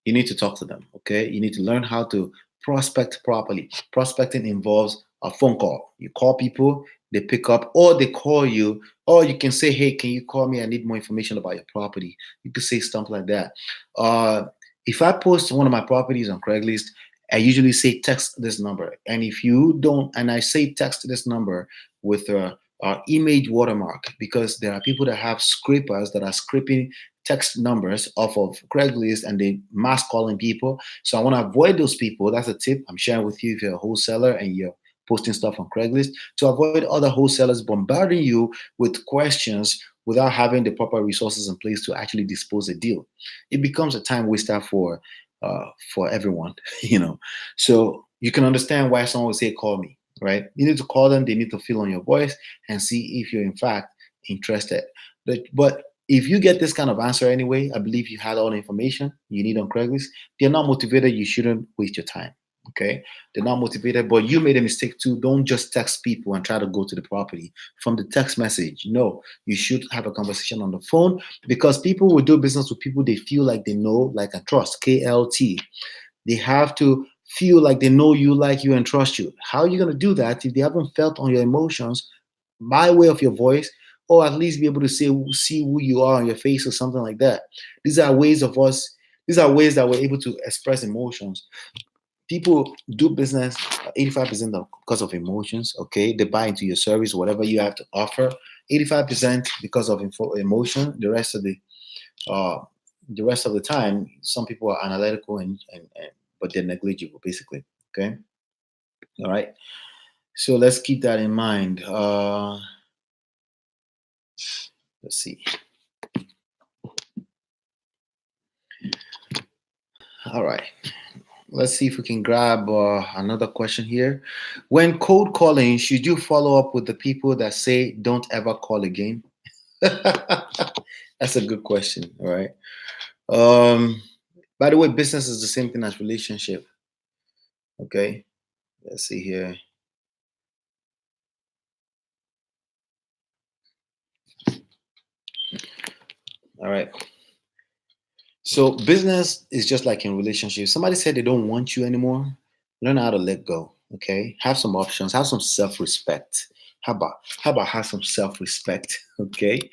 you need to talk to them. Okay, you need to learn how to prospect properly. Prospecting involves a phone call. You call people, they pick up, or they call you, or you can say, "Hey, can you call me? I need more information about your property." You could say stuff like that. uh, if I post one of my properties on Craigslist, I usually say text this number. And if you don't, and I say text this number with a image watermark, because there are people that have scrapers that are scraping text numbers off of Craigslist and they mass calling people. So I want to avoid those people. That's a tip I'm sharing with you if you're a wholesaler and you're posting stuff on Craigslist, to avoid other wholesalers bombarding you with questions without having the proper resources in place to actually dispose a deal. It becomes a time waster for everyone, you know. So you can understand why someone would say, "Call me," right? You need to call them. They need to feel on your voice and see if you're in fact interested. But if you get this kind of answer anyway, I believe you had all the information you need on Craigslist. They're not motivated. You shouldn't waste your time. Okay, they're not motivated, but you made a mistake too. Don't just text people and try to go to the property from the text message. No, you should have a conversation on the phone, because people will do business with people they feel like they know, like, and trust. KLT. They have to feel like they know you, like you, and trust you. How are you going to do that if they haven't felt on your emotions by way of your voice, or at least be able to see who you are on your face or something like that? These are ways of us. These are ways that we're able to express emotions. People do business 85% because of emotions. Okay, they buy into your service, whatever you have to offer. 85% because of emotion. Uh, the rest of the time, some people are analytical and but they're negligible, basically. Okay, all right. So let's keep that in mind. Let's see. All right. Let's see if we can grab another question here. When cold calling, should you follow up with the people that say "don't ever call again"? That's a good question. All right. By the way, business is the same thing as relationship. Okay. Let's see here. All right. So business is just like in relationships. Somebody said they don't want you anymore. Learn how to let go. Okay. Have some options. Have some self-respect. How about have some self-respect? Okay.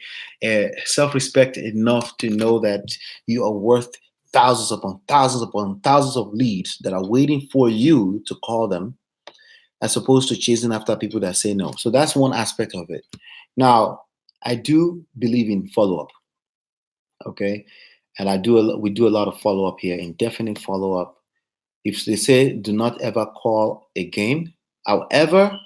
Self-respect enough to know that you are worth thousands upon thousands of leads that are waiting for you to call them, as opposed to chasing after people that say no. So that's one aspect of it. Now, I do believe in follow-up. Okay. And we do a lot of follow up here, indefinite follow up. If they say do not ever call again, however,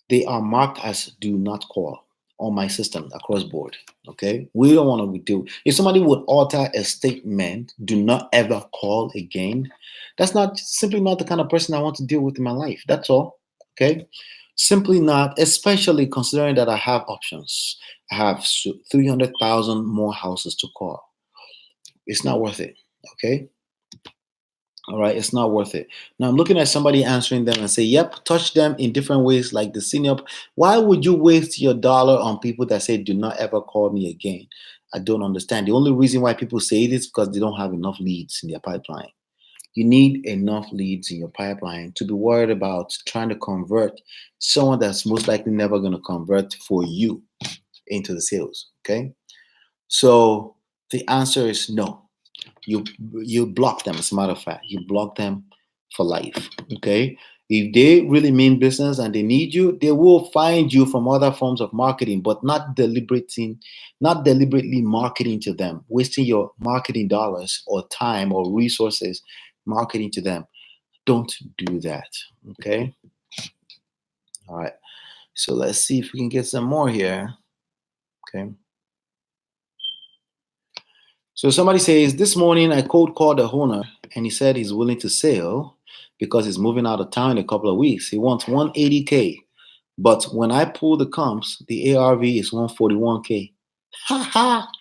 they are marked as do not call on my system across board. Okay, we don't want to do. If somebody would alter a statement, "do not ever call again," that's not simply not the kind of person I want to deal with in my life. That's all. Okay, simply not. Especially considering that I have options. I have 300,000 more houses to call. It's not worth it. Okay. All right. It's not worth it. Now I'm looking at somebody answering them and say, "Yep, touch them in different ways, like the senior." Why would you waste your dollar on people that say, "Do not ever call me again"? I don't understand. The only reason why people say it is because they don't have enough leads in their pipeline. You need enough leads in your pipeline to be worried about trying to convert someone that's most likely never going to convert for you into the sales. Okay. So the answer is no. You block them. As a matter of fact, you block them for life. Okay. If they really mean business and they need you, they will find you from other forms of marketing, but not deliberately marketing to them, wasting your marketing dollars or time or resources marketing to them. Don't do that. Okay. All right. So let's see if we can get some more here. Okay. So somebody says, this morning I cold called the owner and he said he's willing to sell because he's moving out of town in a couple of weeks. He wants 180K. But when I pull the comps, the ARV is 141K. Ha ha.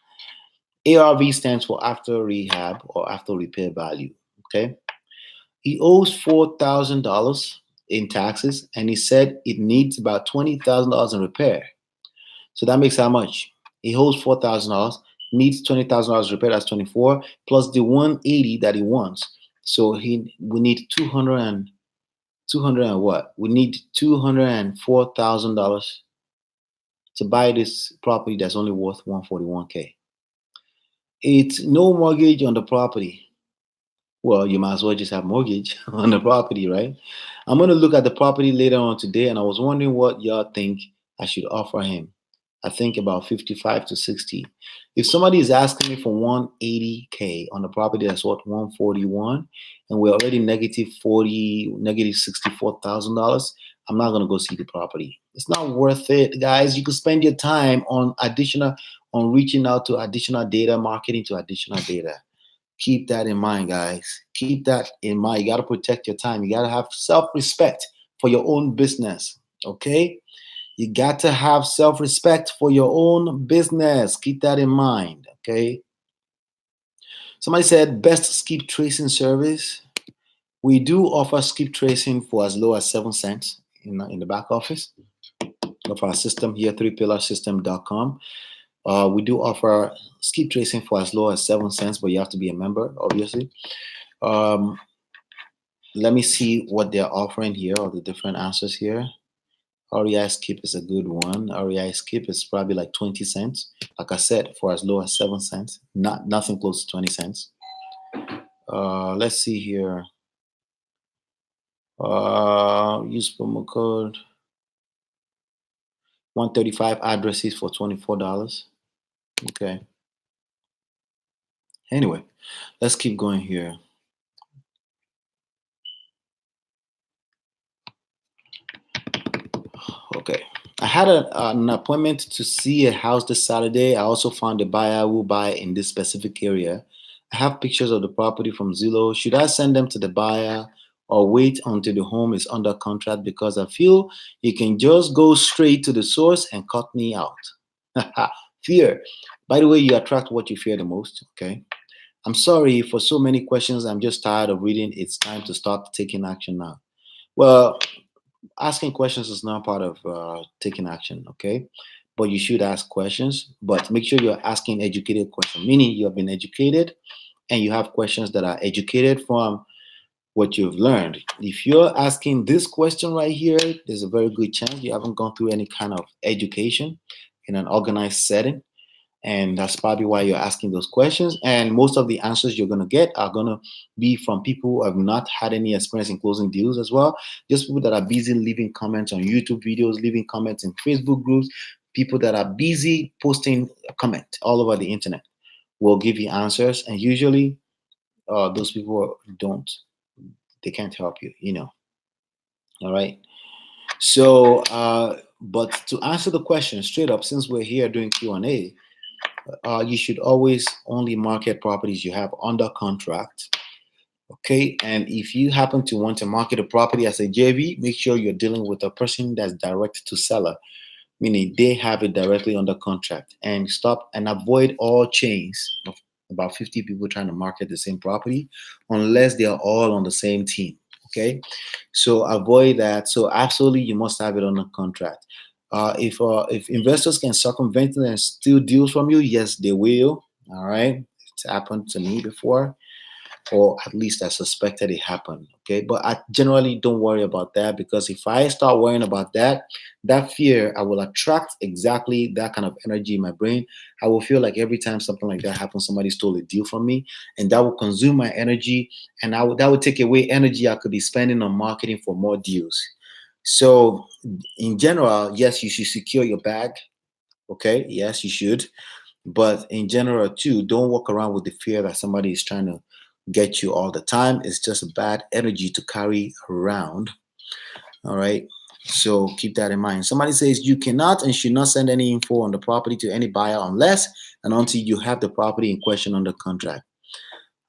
ARV stands for after rehab or after repair value. Okay. He owes $4,000 in taxes and he said it needs about $20,000 in repair. So that makes how much? He owes $4,000, needs $20,000 repair. That's 24 plus the 180 that he wants. So we need 200 and what? We need $204,000 to buy this property that's only worth 141K. It's no mortgage on the property. Well, you might as well just have mortgage on the property, right? I'm going to look at the property later on today, and I was wondering what y'all think I should offer him. I think about 55 to 60. If somebody is asking me for 180K on the property that's worth 141, and we're already negative $64,000, I'm not gonna go see the property. It's not worth it, guys. You could spend your time on reaching out to additional data, marketing to additional data. Keep that in mind, guys. Keep that in mind. You gotta protect your time. You gotta have self-respect for your own business. Okay? You got to have self-respect for your own business. Keep that in mind, okay? Somebody said best skip tracing service. We do offer skip tracing for as low as 7 cents in the back office of our system here, 3pillarsystem.com. We do offer skip tracing for as low as 7 cents, but you have to be a member, obviously. Let me see what they're offering here, or the different answers here. REI skip is a good one. REI skip is probably like 20 cents. Like I said, for as low as 7 cents. Nothing close to 20 cents. Let's see here. Use promo code 135 addresses for $24. Okay. Anyway, let's keep going here. Okay. I had an appointment to see a house this Saturday. I also found a buyer who will buy in this specific area. I have pictures of the property from Zillow. Should I send them to the buyer or wait until the home is under contract? Because I feel you can just go straight to the source and cut me out. Fear. By the way, you attract what you fear the most. Okay. I'm sorry for so many questions. I'm just tired of reading. It's time to start taking action now. Well, asking questions is not part of taking action, okay? But you should ask questions, but make sure you're asking educated questions, meaning you have been educated and you have questions that are educated from what you've learned. If you're asking this question right here, there's a very good chance you haven't gone through any kind of education in an organized setting. And that's probably why you're asking those questions. And most of the answers you're going to get are going to be from people who have not had any experience in closing deals as well. Just people that are busy leaving comments on YouTube videos, leaving comments in Facebook groups, people that are busy posting a comment all over the internet will give you answers. And usually those people they can't help you, All right. So, but to answer the question straight up, since we're here doing Q&A, you should always only market properties you have under contract. Okay, and if you happen to want to market a property as a JV, make sure you're dealing with a person that's direct to seller, meaning they have it directly under contract. And stop and avoid all chains of about 50 people trying to market the same property unless they are all on the same team. Okay, so avoid that. So absolutely, you must have it under contract. If investors can circumvent it and steal deals from you, yes, they will. All right, it's happened to me before. or at least I suspected it happened. Okay, but I generally don't worry about that, because if I start worrying about that, that fear, I will attract exactly that kind of energy in my brain. I will feel like every time something like that happens, somebody stole a deal from me, and that will consume my energy, and that would take away energy I could be spending on marketing for more deals. So, in general, yes, you should secure your bag. Okay, yes, you should. But in general, too, don't walk around with the fear that somebody is trying to get you all the time. It's just a bad energy to carry around. All right. So keep that in mind. Somebody says you cannot and should not send any info on the property to any buyer unless and until you have the property in question under contract.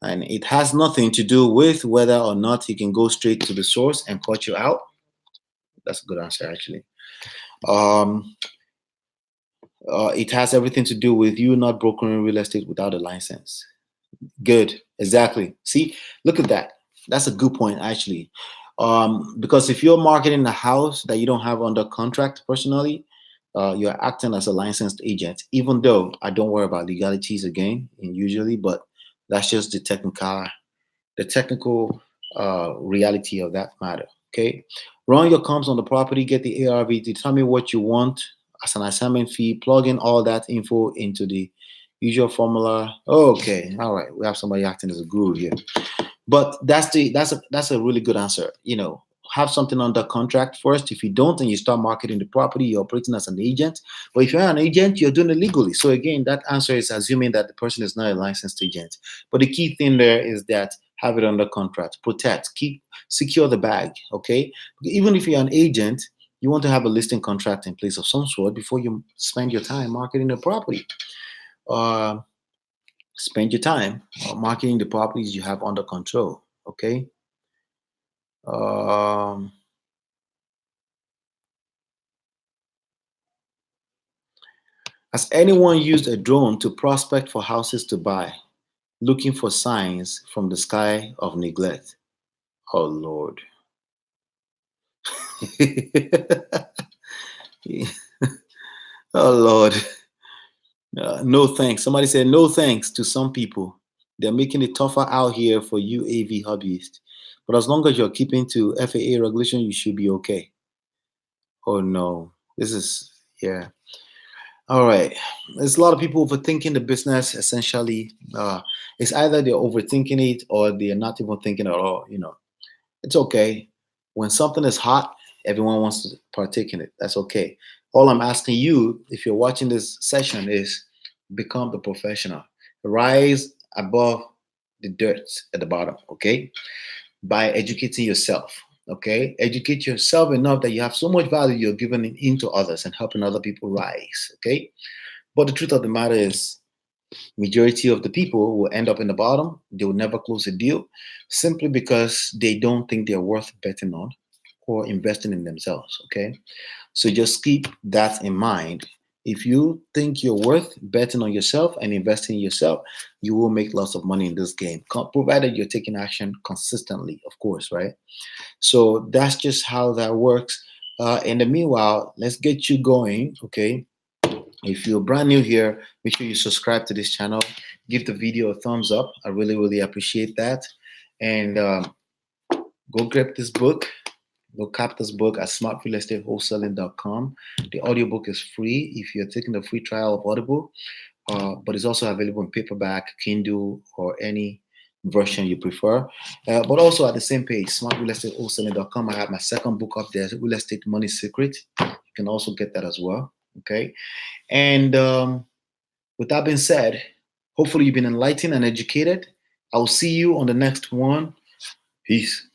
And it has nothing to do with whether or not he can go straight to the source and cut you out. That's a good answer, actually. Um, it has everything to do with you not brokering real estate without a license. Good. Exactly. See, look at that. That's a good point, actually. Because if you're marketing a house that you don't have under contract personally, you're acting as a licensed agent, even though I don't worry about legalities again, usually, but that's just the technical reality of that matter. Okay. Run your comps on the property, get the ARV, determine what you want as an assignment fee, plug in all that info into the usual formula. Okay, all right. We have somebody acting as a guru here. But that's a really good answer. Have something under contract first. If you don't and you start marketing the property, you're operating as an agent. But if you're an agent, you're doing it legally. So again, that answer is assuming that the person is not a licensed agent. But the key thing there is that have it under contract, protect, secure the bag. Okay, even if you're an agent, you want to have a listing contract in place of some sort before you spend your time marketing the property. Uh, Spend your time marketing the properties you have under control. Okay. Um, has anyone used a drone to prospect for houses to buy, looking for signs from the sky of neglect? Oh Lord. Oh Lord. No thanks. Somebody said no thanks to some people. They're making it tougher out here for you AV hobbyists. But as long as you're keeping to FAA regulation, you should be okay. Oh no. This is, yeah. All right. There's a lot of people overthinking the business. Essentially, it's either they're overthinking it or they're not even thinking at all. It's okay. When something is hot, everyone wants to partake in it. That's okay. All I'm asking you, if you're watching this session, is become the professional. Rise above the dirt at the bottom. Okay, by educating yourself. Okay, educate yourself enough that you have so much value you're giving it into others and helping other people rise. Okay, but the truth of the matter is, majority of the people will end up in the bottom. They will never close a deal simply because they don't think they're worth betting on or investing in themselves. Okay, so just keep that in mind. If you think you're worth betting on yourself and investing in yourself, you will make lots of money in this game, provided you're taking action consistently, of course, right? So that's just how that works. In the meanwhile, let's get you going. Okay, if you're brand new here, make sure you subscribe to this channel. Give the video a thumbs up. I really, really appreciate that. And go grab this book. Go cap this book at smartrealestatewholesaling.com. The audiobook is free if you're taking the free trial of Audible, but it's also available in paperback, Kindle, or any version you prefer. But also at the same page, smartrealestatewholesaling.com, I have my second book up there, Real Estate Money Secret. You can also get that as well. Okay. And with that being said, hopefully you've been enlightened and educated. I will see you on the next one. Peace.